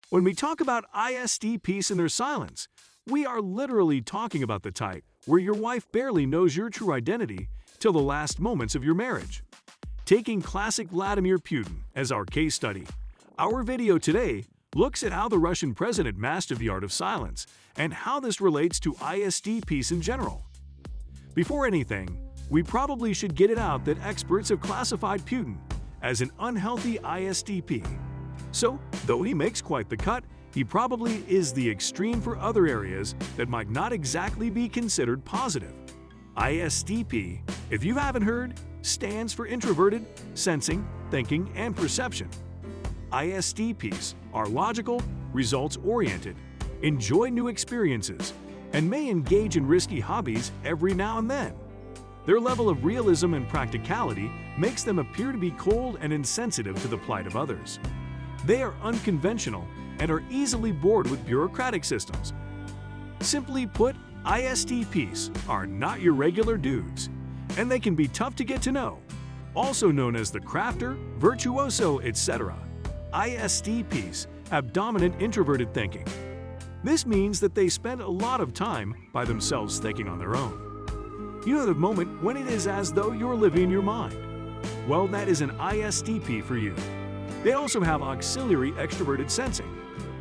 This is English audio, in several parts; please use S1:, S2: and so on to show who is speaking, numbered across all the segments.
S1: When we talk about ISTPs and their silence, we are literally talking about the type where your wife barely knows your true identity till the last moments of your marriage. Taking classic Vladimir Putin as our case study, our video today looks at how the Russian president mastered the art of silence and how this relates to ISTPs in general. Before anything, we probably should get it out that experts have classified Putin as an unhealthy ISTP. So, though he makes quite the cut, he probably is the extreme for other areas that might not exactly be considered positive. ISTP, if you haven't heard, stands for Introverted, Sensing, Thinking, and Perception. ISTPs are logical, results-oriented, enjoy new experiences, and may engage in risky hobbies every now and then. Their level of realism and practicality makes them appear to be cold and insensitive to the plight of others. They are unconventional and are easily bored with bureaucratic systems. Simply put, ISTPs are not your regular dudes, and they can be tough to get to know. Also known as the crafter, virtuoso, etc., ISTPs have dominant introverted thinking. This means that they spend a lot of time by themselves thinking on their own. You know the moment when it is as though you're living in your mind? Well, that is an ISTP for you. They also have auxiliary extroverted sensing.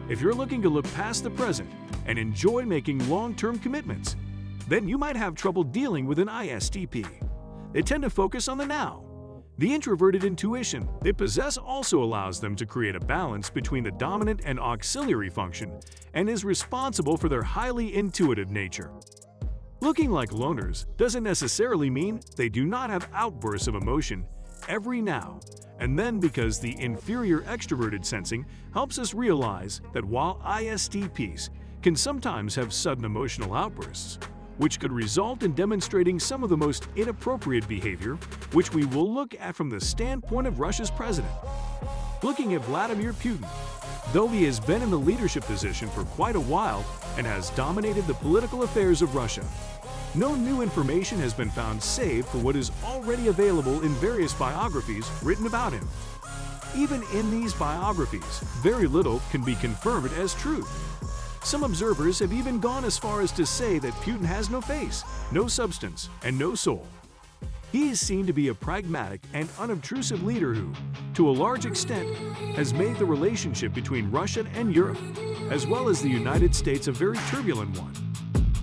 S1: If you're looking to look past the present and enjoy making long-term commitments, then you might have trouble dealing with an ISTP. They tend to focus on the now. The introverted intuition they possess also allows them to create a balance between the dominant and auxiliary function and is responsible for their highly intuitive nature. Looking like loners doesn't necessarily mean they do not have outbursts of emotion every now and then, because the inferior extroverted sensing helps us realize that while ISTPs can sometimes have sudden emotional outbursts, which could result in demonstrating some of the most inappropriate behavior, which we will look at from the standpoint of Russia's president. Looking at Vladimir Putin, though he has been in the leadership position for quite a while and has dominated the political affairs of Russia, no new information has been found save for what is already available in various biographies written about him. Even in these biographies, very little can be confirmed as truth. Some observers have even gone as far as to say that Putin has no face, no substance, and no soul. He is seen to be a pragmatic and unobtrusive leader who, to a large extent, has made the relationship between Russia and Europe, as well as the United States, a very turbulent one.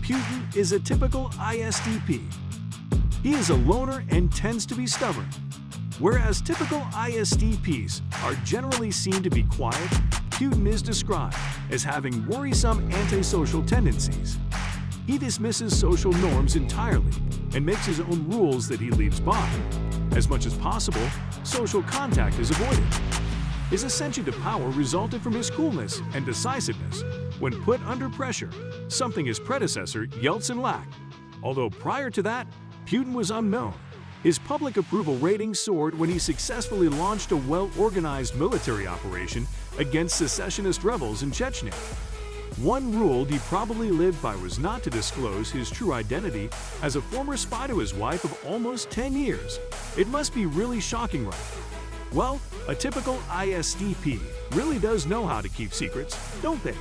S1: Putin is a typical ISTP. He is a loner and tends to be stubborn. Whereas typical ISTPs are generally seen to be quiet, Putin is described as having worrisome antisocial tendencies. He dismisses social norms entirely and makes his own rules that he leaves by. As much as possible, social contact is avoided. His ascension to power resulted from his coolness and decisiveness when put under pressure, something his predecessor Yeltsin lacked. Although prior to that, Putin was unknown. His public approval rating soared when he successfully launched a well-organized military operation against secessionist rebels in Chechnya. One rule he probably lived by was not to disclose his true identity as a former spy to his wife of almost 10 years. It must be really shocking, right? Well, a typical ISTP really does know how to keep secrets, don't they?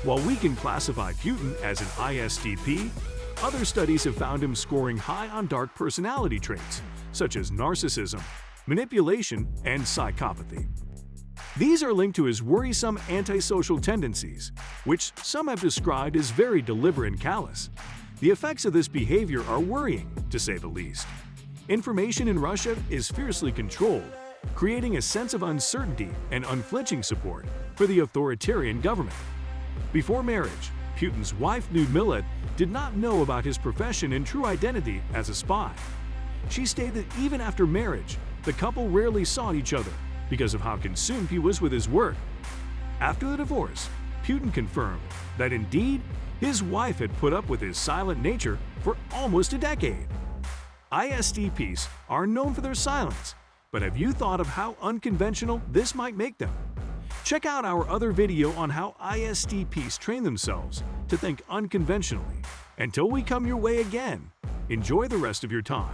S1: While we can classify Putin as an ISTP, other studies have found him scoring high on dark personality traits, such as narcissism, manipulation, and psychopathy. These are linked to his worrisome antisocial tendencies, which some have described as very deliberate and callous. The effects of this behavior are worrying, to say the least. Information in Russia is fiercely controlled, creating a sense of uncertainty and unflinching support for the authoritarian government. Before marriage, Putin's wife Lyudmila did not know about his profession and true identity as a spy. She stated that even after marriage, the couple rarely saw each other because of how consumed he was with his work. After the divorce, Putin confirmed that indeed his wife had put up with his silent nature for almost a decade. ISTPs are known for their silence, but have you thought of how unconventional this might make them? Check out our other video on how ISTPs train themselves to think unconventionally. Until we come your way again, enjoy the rest of your time.